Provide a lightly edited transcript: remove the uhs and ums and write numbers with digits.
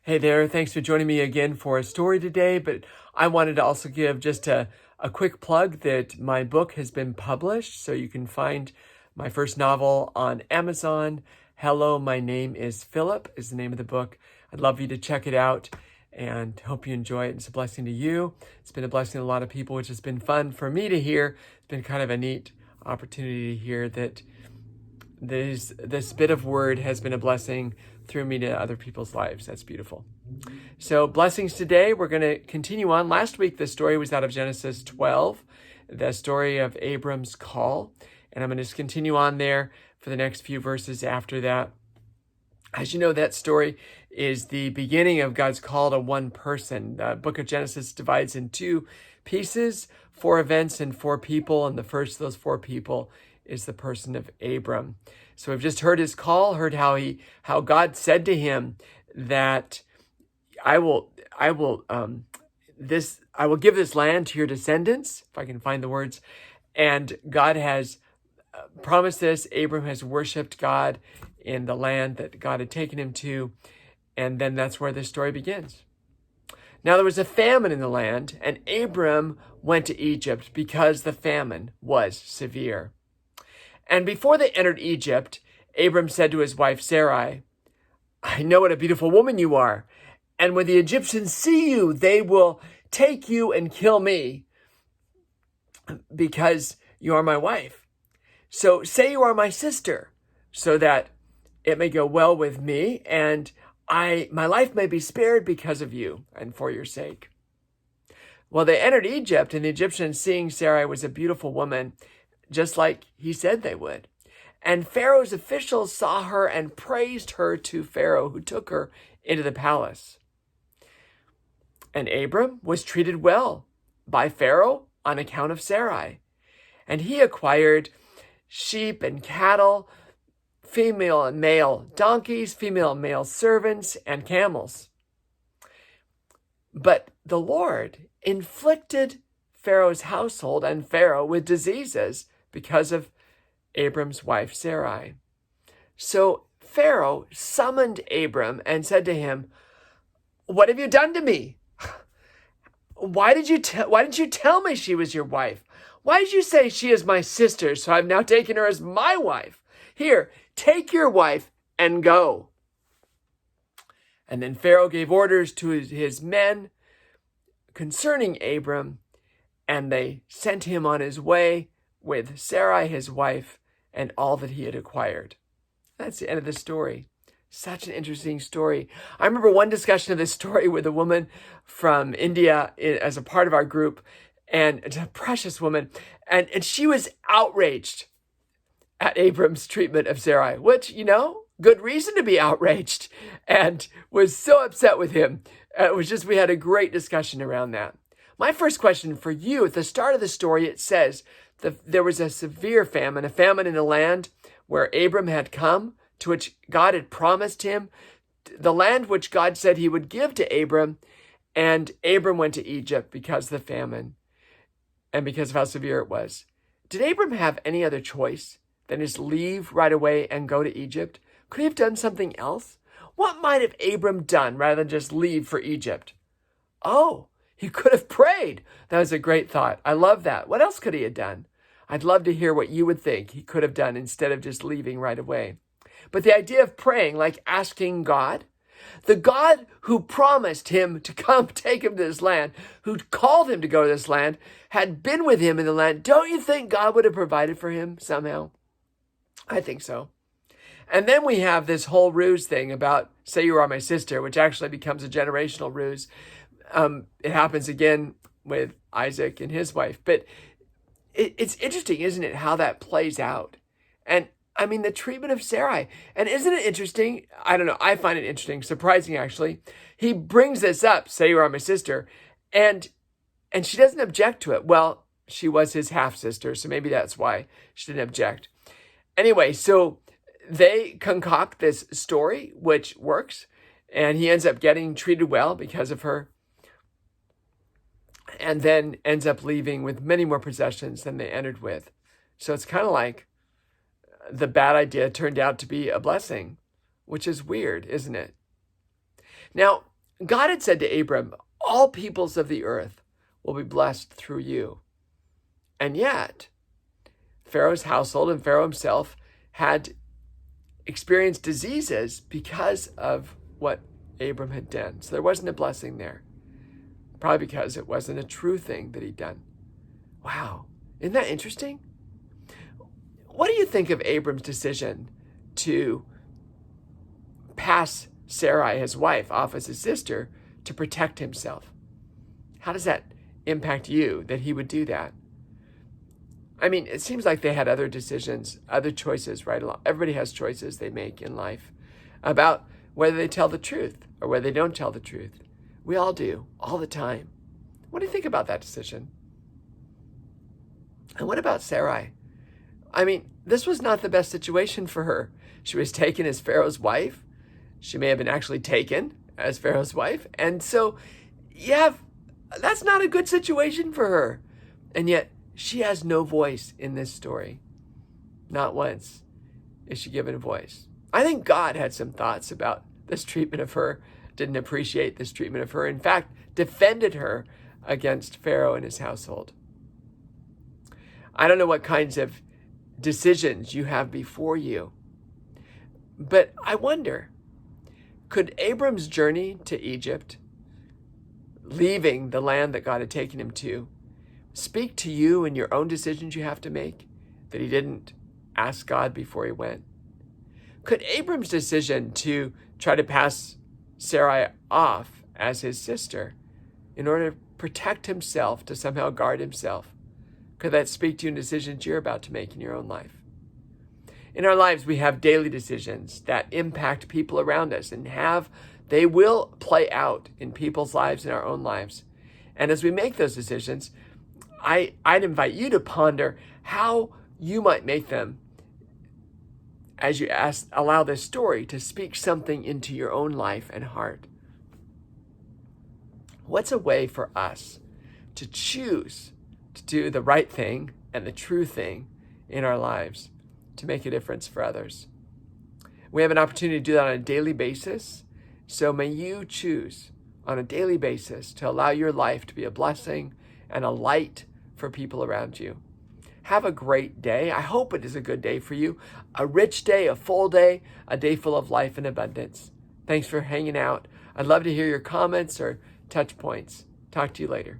Hey there, thanks for joining me again for a story today, but I wanted to also give just a quick plug that my book has been published, so you can find my first novel on Amazon. Hello, My Name is Philip is the name of the book. I'd love you to check it out and hope you enjoy it. It's a blessing to you. It's been a blessing to a lot of people, which has been fun for me to hear. It's been kind of a neat opportunity to hear that this bit of word has been a blessing through me to other people's lives. That's beautiful. So blessings today. We're going to continue on. Last week, the story was out of Genesis 12, the story of Abram's call. And I'm going to just continue on there for the next few verses after that. As you know, that story is the beginning of God's call to one person. The book of Genesis divides in two pieces, 4 events and 4 people. And the first of those 4 people is the person of Abram. So we've just heard his call, heard how God said to him that I will give this land to your descendants, if I can find the words. And God has promised this. Abram has worshiped God in the land that God had taken him to. And then that's where this story begins. Now there was a famine in the land, and Abram went to Egypt because the famine was severe. And before they entered Egypt, Abram said to his wife Sarai, "I know what a beautiful woman you are. And when the Egyptians see you, they will take you and kill me because you are my wife. So say you are my sister, so that it may go well with me, and my life may be spared because of you and for your sake." Well, they entered Egypt, and the Egyptians, seeing Sarai was a beautiful woman, just like he said they would. And Pharaoh's officials saw her and praised her to Pharaoh, who took her into the palace. And Abram was treated well by Pharaoh on account of Sarai. And he acquired sheep and cattle, female and male donkeys, female and male servants, and camels. But the Lord inflicted Pharaoh's household and Pharaoh with diseases because of Abram's wife Sarai. So Pharaoh summoned Abram and said to him, "What have you done to me? Why didn't you tell me she was your wife? Why did you say she is my sister, so I've now taken her as my wife? Here, take your wife and go." And then Pharaoh gave orders to his men concerning Abram, and they sent him on his way with Sarai, his wife, and all that he had acquired. That's the end of the story. Such an interesting story. I remember one discussion of this story with a woman from India as a part of our group, and it's a precious woman, and she was outraged at Abram's treatment of Sarai, which, good reason to be outraged, and was so upset with him. We had a great discussion around that. My first question for you, at the start of the story, it says that there was a severe famine, a famine in the land where Abram had come, to which God had promised him, the land which God said he would give to Abram, and Abram went to Egypt because of the famine and because of how severe it was. Did Abram have any other choice than just leave right away and go to Egypt? Could he have done something else? What might have Abram done rather than just leave for Egypt? Oh, he could have prayed. That was a great thought. I love that. What else could he have done? I'd love to hear what you would think he could have done instead of just leaving right away. But the idea of praying, like asking God, the God who promised him to come take him to this land, who called him to go to this land, had been with him in the land. Don't you think God would have provided for him somehow? I think so. And then we have this whole ruse thing about say you are my sister, which actually becomes a generational ruse. It happens again with Isaac and his wife. But it's interesting, isn't it, how that plays out? And I mean, the treatment of Sarai. And isn't it interesting? I don't know. I find it interesting, surprising actually. He brings this up, say you are my sister, and she doesn't object to it. Well, she was his half-sister, so maybe that's why she didn't object. Anyway, so they concoct this story, which works, and he ends up getting treated well because of her, and then ends up leaving with many more possessions than they entered with. So it's kind of like the bad idea turned out to be a blessing, which is weird, isn't it? Now, God had said to Abram, all peoples of the earth will be blessed through you. And yet, Pharaoh's household and Pharaoh himself had experienced diseases because of what Abram had done. So there wasn't a blessing there. Probably because it wasn't a true thing that he'd done. Wow. Isn't that interesting? What do you think of Abram's decision to pass Sarai, his wife, off as his sister to protect himself? How does that impact you that he would do that? I mean, it seems like they had other decisions, other choices right along. Everybody has choices they make in life about whether they tell the truth or whether they don't tell the truth. We all do, all the time. What do you think about that decision? And what about Sarai? I mean, this was not the best situation for her. She was taken as Pharaoh's wife. She may have been actually taken as Pharaoh's wife. And so, yeah, that's not a good situation for her. And yet, she has no voice in this story. Not once is she given a voice. I think God had some thoughts about this treatment of her, didn't appreciate this treatment of her. In fact, defended her against Pharaoh and his household. I don't know what kinds of decisions you have before you, but I wonder, could Abram's journey to Egypt, leaving the land that God had taken him to, speak to you and your own decisions you have to make that he didn't ask God before he went? Could Abram's decision to try to pass Sarai off as his sister in order to protect himself, to somehow guard himself, could that speak to you in decisions you're about to make in your own life? In our lives, we have daily decisions that impact people around us and they will play out in people's lives and our own lives. And as we make those decisions, I'd invite you to ponder how you might make them as you allow this story to speak something into your own life and heart. What's a way for us to choose to do the right thing and the true thing in our lives to make a difference for others? We have an opportunity to do that on a daily basis. So may you choose on a daily basis to allow your life to be a blessing and a light for people around you. Have a great day. I hope it is a good day for you. A rich day, a full day, a day full of life and abundance. Thanks for hanging out. I'd love to hear your comments or touch points. Talk to you later.